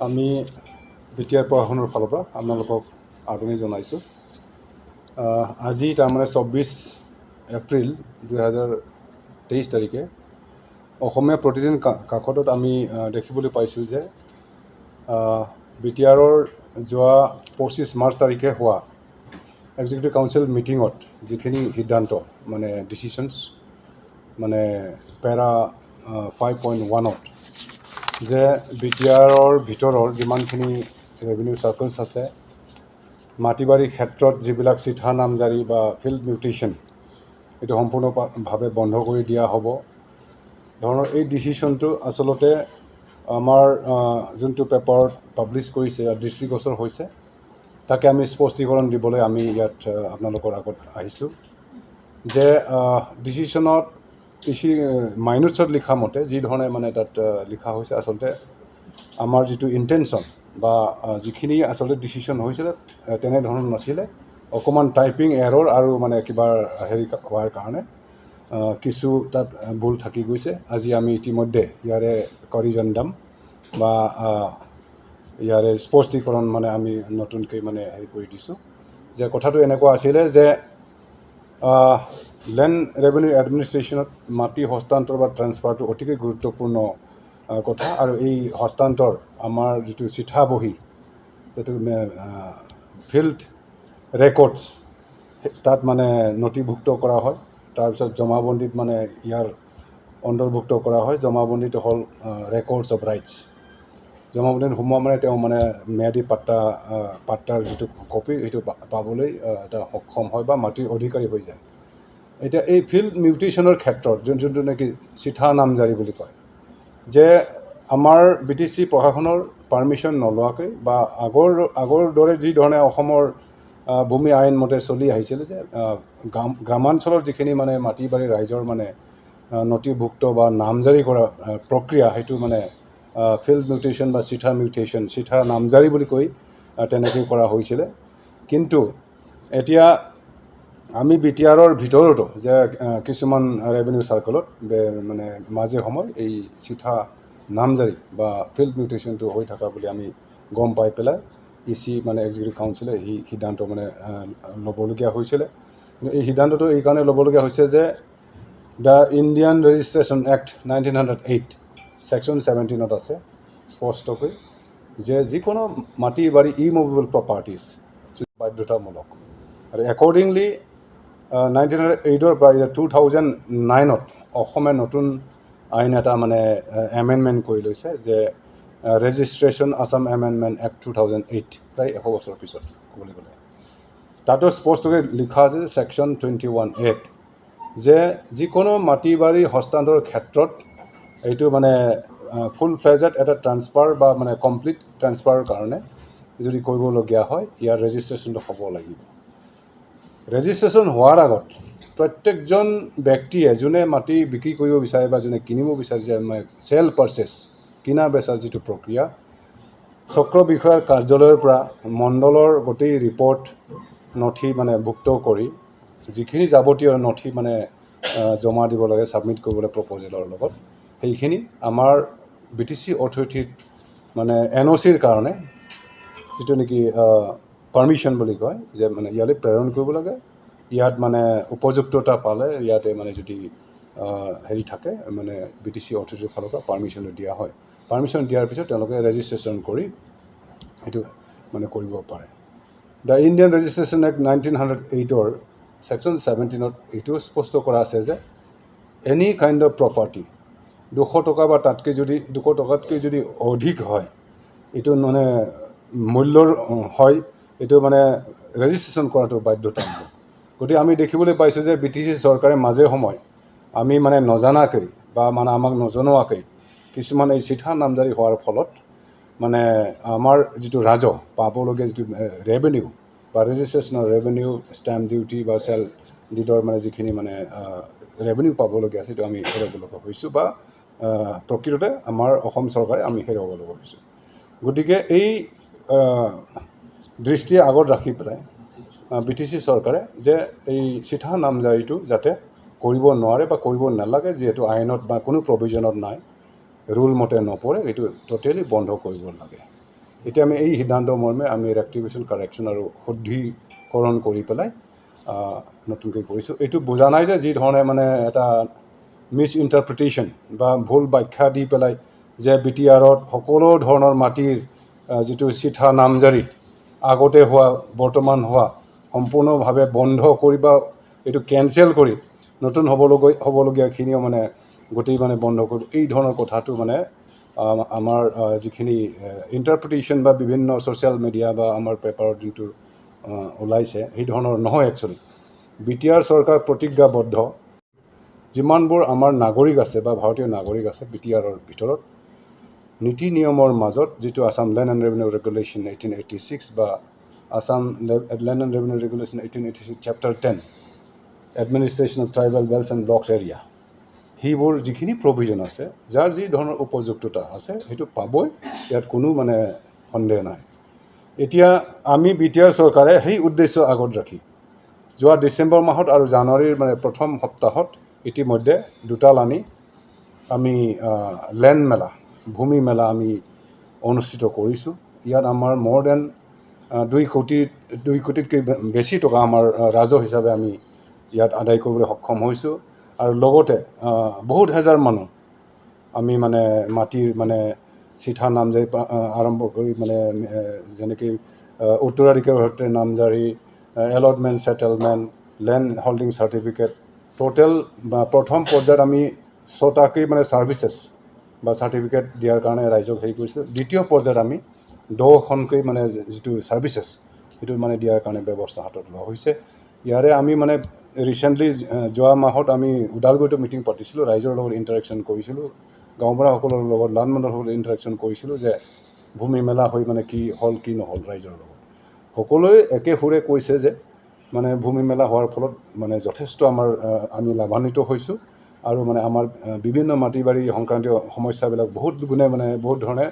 আমি বিটিআৰ প্ৰশাসনৰ ফালৰ পৰা আপোনালোকক আদৰণি জনাইছোঁ। আজি তাৰমানে 24 এপ্ৰিল 2023 তাৰিখে অসমীয়া প্ৰতিদিন কাকতত আমি দেখিবলৈ পাইছোঁ যে বিটিআৰৰ যোৱা 25 মাৰ্চ তাৰিখে হোৱা এক্সিকিউটিভ কাউন্সিল মিটিঙত যিখিনি সিদ্ধান্ত মানে ডিচিশ্যনছ মানে পেৰা 5.1ত যে বিটিআৰৰ ভিতৰৰ যিমানখিনি ৰেভিনিউ চাৰ্কলছ আছে, মাটিবাৰীৰ ক্ষেত্ৰত যিবিলাক চিঠা নামজাৰি বা ফিল্ড মিউটেশ্যন এইটো সম্পূৰ্ণভাৱে বন্ধ কৰি দিয়া হ'ব ধৰণৰ এই ডিচিশ্যনটো আচলতে আমাৰ যোনটো পেপাৰত পাব্লিছ কৰিছে দৃষ্টিগোচৰ হৈছে, তাকে আমি স্পষ্টীকৰণ দিবলৈ আমি ইয়াত আপোনালোকৰ আগত আহিছোঁ যে ডিচিশ্যনত মাইনুটছত লিখা মতে যি ধৰণে মানে তাত লিখা হৈছে, আচলতে আমাৰ যিটো ইণ্টেনশ্যন বা যিখিনি আচলতে ডিচিশ্যন হৈছিলে তেনেধৰণৰ নাছিলে। অকণমান টাইপিং এৰৰ আৰু মানে কিবা হেৰি হোৱাৰ কাৰণে কিছু তাত ভুল থাকি গৈছে। আজি আমি ইতিমধ্যে ইয়াৰে কৰিজণ্ডাম বা ইয়াৰে স্পষ্টীকৰণ মানে আমি নতুনকৈ মানে হেৰি কৰি দিছোঁ যে কথাটো এনেকুৱা আছিলে যে লেণ্ড ৰেভিনিউ এডমিনিষ্ট্ৰেশ্যনত মাটি হস্তান্তৰ বা ট্ৰান্সফাৰটো অতিকৈ গুৰুত্বপূৰ্ণ কথা। আৰু এই হস্তান্তৰ আমাৰ যিটো চিঠা বহী, যিটো ফিল্ড ৰেকৰ্ডছ তাত মানে নথিভুক্ত কৰা হয়, তাৰপিছত জমাবন্দীত মানে ইয়াৰ অন্তৰ্ভুক্ত কৰা হয়। জমাবন্দীটো হ'ল ৰেকৰ্ডছ অফ ৰাইটছ। জমাবন্দীত সোমোৱা মানে তেওঁ মানে ম্যাদী পাট্টাৰ যিটো কপি সেইটো পাবলৈ এটা সক্ষম হয় বা মাটিৰ অধিকাৰী হৈ যায়। এতিয়া এই ফিল্ড মিউটেশ্যনৰ ক্ষেত্ৰত যোনটো নেকি চিঠা নামজাৰি বুলি কয়, যে আমাৰ BTC প্ৰশাসনৰ পাৰ্মিশ্যন নোলোৱাকৈ বা আগৰ দৰে যি ধৰণে অসমৰ ভূমি আইন মতে চলি আহিছিলে যে গ্ৰামাঞ্চলৰ যিখিনি মানে মাটি বাৰী ৰাইজৰ মানে নথিভুক্ত বা নামজাৰি কৰা প্ৰক্ৰিয়া, সেইটো মানে ফিল্ড মিউটেশ্যন বা চিঠা নামজাৰি বুলি কৈ তেনেকৈ কৰা হৈছিলে। কিন্তু এতিয়া আমি বিটিআৰৰ ভিতৰতো যে কিছুমান ৰেভিনিউ চাৰ্কলত মানে মাজে সময় এই চিঠা নামজাৰি বা ফিল্ড মিউটেশ্যনটো হৈ থকা বুলি আমি গম পাই পেলাই মানে এক্সিকিউটিভ কাউন্সিলে এই সিদ্ধান্ত মানে ল'বলগীয়া হৈছিলে। কিন্তু এই সিদ্ধান্তটো এই কাৰণে ল'বলগীয়া হৈছে যে the Indian registration act 1908 section 17ত আছে স্পষ্টকৈ যে যিকোনো মাটি বাৰী ইমুভেবল প্ৰপাৰ্টিজ বাধ্যতামূলক। আৰু একৰ্ডিংলি 1908ৰ পৰা 2009ত অসমে নতুন আইন এটা মানে এমেণ্ডমেণ্ট কৰি লৈছে যে ৰেজিষ্ট্ৰেশ্যন আছাম এমেণ্ডমেণ্ট এক্ট 2008, প্ৰায় 100 বছৰৰ পিছত ক'বলৈ গ'লে। তাতো স্পষ্টকৈ লিখা আছে যে ছেকশ্যন 21A যে যিকোনো মাটি বাৰী হস্তান্তৰৰ ক্ষেত্ৰত এইটো মানে ফুল ফ্লেজড এটা ট্ৰান্সফাৰ বা মানে কমপ্লিট ট্ৰান্সফাৰৰ কাৰণে যদি কৰিবলগীয়া হয়, ইয়াৰ ৰেজিষ্ট্ৰেশ্যনটো হ'ব লাগিব। ৰেজিষ্ট্ৰেশ্যন হোৱাৰ আগত প্ৰত্যেকজন ব্যক্তিয়ে যোনে মাটি বিক্ৰী কৰিব বিচাৰে বা যোনে কিনিব বিচাৰিছে মানে চেল পাৰচেছ কিনা বেচাৰ যিটো প্ৰক্ৰিয়া, চক্ৰ বিষয়াৰ কাৰ্যালয়ৰ পৰা মণ্ডলৰ গোটেই ৰিপৰ্ট নথি মানে ভুক্ত কৰি যিখিনি যাৱতীয় নথি মানে জমা দিব লাগে, ছাবমিট কৰিব লাগে প্ৰপ'জেলৰ লগত, সেইখিনি আমাৰ BTC অথৰিটিত মানে NOCৰ কাৰণে যিটো নেকি পাৰ্মিশ্যন বুলি কয় যে মানে ইয়ালৈ প্ৰেৰণ কৰিব লাগে। ইয়াত মানে উপযুক্ততা পালে ইয়াতে মানে যদি হেৰি থাকে মানে BTC অথৰিটিৰ ফালৰ পৰা পাৰ্মিশ্যনটো দিয়া হয়। পাৰ্মিশ্যন দিয়াৰ পিছত তেওঁলোকে ৰেজিষ্ট্ৰেশ্যন কৰি সেইটো মানে কৰিব পাৰে। দ্য ইণ্ডিয়ান ৰেজিষ্ট্ৰেশ্যন এক্ট 1908ৰ ছেকশ্যন 17ত এইটোও স্পষ্ট কৰা আছে যে এনি কাইণ্ড অফ প্ৰপাৰ্টি 200 টকা বা তাতকৈ যদি 200 টকাতকৈ যদি অধিক হয়, এইটো মানে মূল্যৰ হয়, এইটো মানে ৰেজিষ্ট্ৰেশ্যন কৰাটো বাধ্যতামূলক। গতিকে আমি দেখিবলৈ পাইছোঁ যে BTC চৰকাৰে মাজে সময় আমি মানে নজনাকৈ বা মানে আমাক নজনোৱাকৈ কিছুমান এই চিঠা নামজাৰি হোৱাৰ ফলত মানে আমাৰ যিটো ৰাজহ পাবলগীয়া যিটো ৰেভিনিউ বা ৰেজিষ্ট্ৰেশ্যনৰ ৰেভিনিউ, ষ্টেম্প ডিউটি বা চেল ডিডৰ মানে যিখিনি মানে ৰেভিনিউ পাবলগীয়া আছে, সেইটো আমি হেৰুৱাবলগীয়া হৈছোঁ বা প্ৰকৃততে আমাৰ অসম চৰকাৰে আমি হেৰুৱাবলগীয়া হৈছোঁ। গতিকে এই দৃষ্টি আগত ৰাখি পেলাই BTC চৰকাৰে যে এই চিঠা নামজাৰিটো যাতে কৰিব নোৱাৰে বা কৰিব নালাগে, যিহেতু আইনত বা কোনো প্ৰভিজনত নাই, ৰুল মতে নপৰে, এইটো টোটেলি বন্ধ কৰিব লাগে। এতিয়া আমি এই সিদ্ধান্ত মৰ্মে আমি ৰেক্টিফিকেশ্যন কাৰেকশ্যন আৰু শুদ্ধিকৰণ কৰি পেলাই নতুনকৈ কৰিছোঁ। এইটো বুজা নাই যে যি ধৰণে মানে এটা মিছ ইণ্টাৰপ্ৰিটেশ্যন বা ভুল ব্যাখ্যা দি পেলাই যে BTRত সকলো ধৰণৰ মাটিৰ যিটো চিঠা নামজাৰি আগতে হোৱা বৰ্তমান হোৱা সম্পূৰ্ণভাৱে বন্ধ কৰি বা এইটো কেঞ্চেল কৰি নতুন হ'বলগীয়াখিনিও মানে গোটেই মানে বন্ধ কৰি এই ধৰণৰ কথাটো মানে আমাৰ যিখিনি ইণ্টাৰপ্ৰিটেশ্যন বা বিভিন্ন ছ'চিয়েল মিডিয়া বা আমাৰ পেপাৰত যোনটো ওলাইছে সেই ধৰণৰ নহয়। একচুৱেলি BTR চৰকাৰ প্ৰতিজ্ঞাবদ্ধ যিমানবোৰ আমাৰ নাগৰিক আছে বা ভাৰতীয় নাগৰিক আছে BTRৰ ভিতৰত নীতি নিয়মৰ মাজত যিটো Assam land and revenue regulation 1886 বা Assam land and revenue regulation 1886 chapter 10 administration of tribal belts and blocks area সেইবোৰ যিখিনি প্ৰভিজন আছে যাৰ যি ধৰণৰ উপযুক্ততা আছে সেইটো পাবই, ইয়াত কোনো মানে সন্দেহ নাই। এতিয়া আমি BTR চৰকাৰে সেই উদ্দেশ্য আগত ৰাখি যোৱা ডিচেম্বৰ মাহত আৰু জানুৱাৰীৰ মানে প্ৰথম সপ্তাহত ইতিমধ্যে দুটাল আমি লেণ্ড মেলা ভূমি মেলা আমি অনুষ্ঠিত কৰিছোঁ। ইয়াত আমাৰ মোৰ দেন 2 কোটিতকৈ বেছি টকা আমাৰ ৰাজহ হিচাপে আমি ইয়াত আদায় কৰিবলৈ সক্ষম হৈছোঁ। আৰু লগতে বহুত হাজাৰ মানুহ আমি মানে মাটিৰ মানে চিঠা নামজাৰি আৰম্ভ কৰি মানে যেনেকৈ উত্তৰাধিকাৰৰ সূত্ৰে নামজাৰি allotment settlement land holding certificate total প্ৰথম পৰ্যায়ত আমি 6টাকৈ মানে ছাৰ্ভিচেছ বা চাৰ্টিফিকেট দিয়াৰ কাৰণে ৰাইজক হেৰি কৰিছিলোঁ। দ্বিতীয় পৰ্যায়ত আমি 10খনকৈ মানে যিটো ছাৰ্ভিচেছ সেইটো মানে দিয়াৰ কাৰণে ব্যৱস্থা হাতত লোৱা হৈছে। ইয়াৰে আমি মানে ৰিচেণ্টলি যোৱা মাহত আমি ওদালগুৰিতো মিটিং পাতিছিলোঁ, ৰাইজৰ লগত ইণ্টাৰেকশ্যন কৰিছিলোঁ, গাঁওবুঢ়াসকলৰ লগত লানমণ্ডলৰ লগত ইণ্টাৰেকশ্যন কৰিছিলোঁ যে ভূমি মেলা হৈ মানে কি হ'ল কি নহ'ল। ৰাইজৰ লগত সকলোৱে একে সুৰে কৈছে যে মানে ভূমি মেলা হোৱাৰ ফলত মানে যথেষ্ট আমি লাভান্বিত হৈছোঁ আৰু মানে আমাৰ বিভিন্ন মাটি বাৰী সংক্ৰান্তীয় সমস্যাবিলাক বহুত গুণে মানে বহুত ধৰণে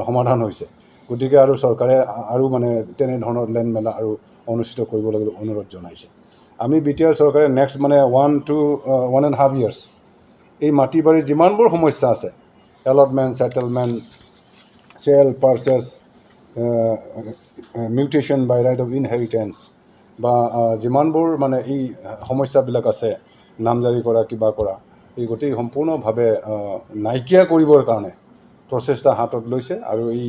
সমাধান হৈছে। গতিকে আৰু চৰকাৰে আৰু মানে তেনেধৰণৰ লেণ্ড মেলা আৰু অনুষ্ঠিত কৰিবলৈ অনুৰোধ জনাইছে। আমি BTR চৰকাৰে নেক্সট মানে 1 to 1.5 years এই মাটি বাৰীৰ যিমানবোৰ সমস্যা আছে allotment settlement sale purchase mutation by right of inheritance বা যিমানবোৰ মানে এই সমস্যাবিলাক আছে নামজাৰি কৰা কিবা কৰা এই গোটেই সম্পূৰ্ণভাৱে নাইকিয়া কৰিবৰ কাৰণে প্ৰচেষ্টা হাতত লৈছে আৰু এই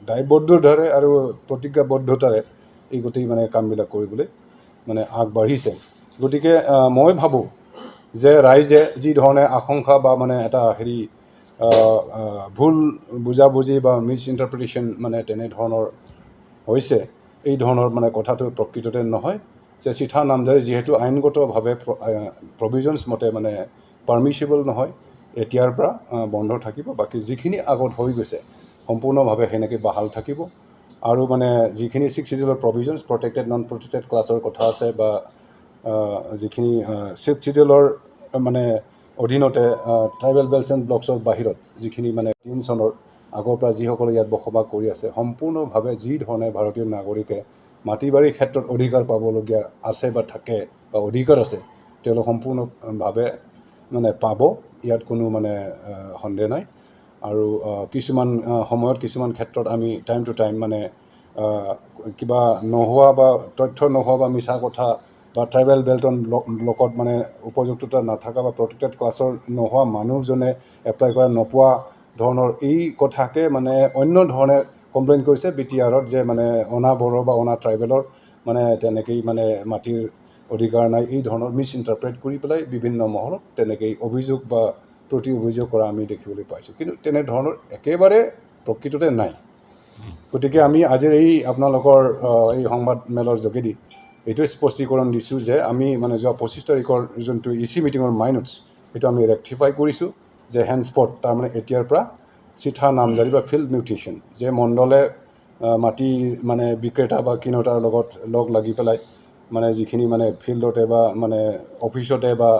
দায়বদ্ধতাৰে আৰু প্ৰতিজ্ঞাবদ্ধতাৰে এই গোটেই মানে কামবিলাক কৰিবলৈ মানে আগবাঢ়িছে। গতিকে মই ভাবোঁ যে ৰাইজে যি ধৰণে আশংকা বা মানে এটা ভুল বুজাবুজি বা মিছ ইণ্টাৰপ্ৰিটেশ্যন মানে তেনেধৰণৰ হৈছে, এই ধৰণৰ মানে কথাটো প্ৰকৃততে নহয় যে চিঠা নামজাৰি যিহেতু আইনগতভাৱে প্ৰভিজনছ মতে মানে পাৰ্মিচিবল নহয়, এতিয়াৰ পৰা বন্ধ থাকিব। বাকী যিখিনি আগত হৈ গৈছে সম্পূৰ্ণভাৱে সেনেকৈ বাহাল থাকিব আৰু মানে যিখিনি 6 শিডিউলৰ প্ৰভিজনছ প্ৰটেক্টেড নন প্ৰটেক্টেড ক্লাছৰ কথা আছে বা যিখিনি 6th শিডিউলৰ মানে অধীনতে ট্ৰাইবেল বেল্টছ এণ্ড ব্লকছৰ বাহিৰত যিখিনি মানে 3 চনৰ আগৰ পৰা যিসকলে ইয়াত বসবাস কৰি আছে সম্পূৰ্ণভাৱে যি ধৰণে ভাৰতীয় নাগৰিকে মাটি বাৰীৰ ক্ষেত্ৰত অধিকাৰ পাবলগীয়া আছে বা থাকে বা অধিকাৰ আছে তেওঁলোক সম্পূৰ্ণভাৱে মানে পাব, ইয়াত কোনো মানে সন্দেহ নাই। আৰু কিছুমান সময়ত কিছুমান ক্ষেত্ৰত আমি টাইম টু টাইম মানে কিবা নোহোৱা বা তথ্য নোহোৱা বা মিছা কথা বা ট্ৰাইবেল বেল্টন ব্লকত মানে উপযুক্ততা নাথাকা বা প্ৰটেক্টেড ক্লাছৰ নোহোৱা মানুহজনে এপ্লাই কৰা নোপোৱা ধৰণৰ এই কথাকে মানে অন্য ধৰণে কমপ্লেইন কৰিছে BTRত যে মানে অনা বড়ো বা অনা ট্ৰাইবেলৰ মানে তেনেকেই মানে মাটিৰ অধিকাৰ নাই, এই ধৰণৰ মিছ ইণ্টাৰপ্ৰেট কৰি পেলাই বিভিন্ন মহলত তেনেকেই অভিযোগ বা প্ৰতি অভিযোগ কৰা আমি দেখিবলৈ পাইছোঁ। কিন্তু তেনেধৰণৰ একেবাৰে প্ৰকৃততে নাই। গতিকে আমি আজিৰ এই আপোনালোকৰ এই সংবাদমেলৰ যোগেদি এইটোৱে স্পষ্টীকৰণ দিছোঁ যে আমি মানে যোৱা 25 তাৰিখৰ যোনটো EC মিটিঙৰ মাইনটছ সেইটো আমি ৰেক্টিফাই কৰিছোঁ যে হেণ্ডস্পট তাৰমানে এতিয়াৰ পৰা চিঠা নামজাৰি বা ফিল্ড মিউটেশ্যন যে মণ্ডলে মাটি মানে বিক্ৰেতা বা কিনোতাৰ লগত লগ লাগি পেলাই মানে যিখিনি মানে ফিল্ডতে বা মানে অফিচতে বা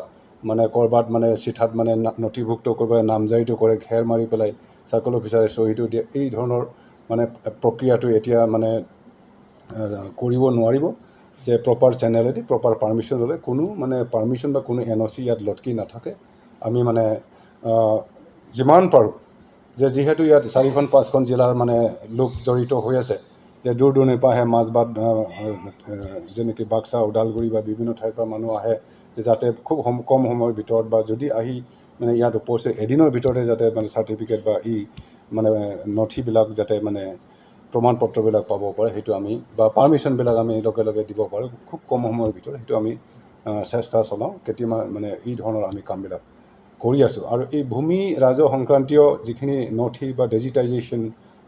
মানে ক'ৰবাত মানে চিঠাত মানে নথিভুক্ত কৰিবলৈ নামজাৰিটো কৰে, ঘেৰ মাৰি পেলাই চাৰ্কল অফিচাৰে চহীটো দিয়ে, এই ধৰণৰ মানে প্ৰক্ৰিয়াটো এতিয়া মানে কৰিব নোৱাৰিব যে প্ৰপাৰ চেনেলেদি প্ৰপাৰ পাৰ্মিশ্যন ল'লে কোনো মানে পাৰ্মিশ্যন বা কোনো NOC ইয়াত লটকি নাথাকে। আমি মানে যিমান পাৰোঁ যে যিহেতু ইয়াত 4-5খন জিলাৰ মানে লোক জড়িত হৈ আছে, যে দূৰ দূৰণিৰ পৰা আহে, মাজবাট যেনেকৈ বাক্সা, ওদালগুৰি বা বিভিন্ন ঠাইৰ পৰা মানুহ আহে, যাতে খুব কম সময়ৰ ভিতৰত বা যদি আহি মানে ইয়াত উপস্থিত এদিনৰ ভিতৰতে যাতে মানে চাৰ্টিফিকেট বা মানে নথিবিলাক যাতে মানে প্ৰমাণ পত্ৰবিলাক পাব পাৰে, সেইটো আমি বা পাৰ্মিশ্যনবিলাক আমি লগে লগে দিব পাৰোঁ খুব কম সময়ৰ ভিতৰত, সেইটো আমি চেষ্টা চলাওঁ। কেতিয়াবা মানে এই ধৰণৰ আমি কামবিলাক কৰি আছোঁ। আৰু এই ভূমি ৰাজহ সংক্ৰান্তীয় যিখিনি নথি বা ডিজিটাইজেশ্যন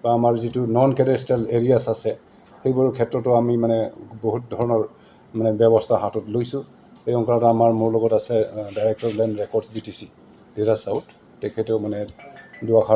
বা আমাৰ যিটো নন কেডেষ্ট্ৰিয়েল এৰিয়াছ আছে, সেইবোৰৰ ক্ষেত্ৰতো আমি মানে বহুত ধৰণৰ মানে ব্যৱস্থা হাতত লৈছোঁ। এই অংশত মোৰ লগত আছে director land records BTC Dhiraj south, তেখেতেও মানে দুআষাৰ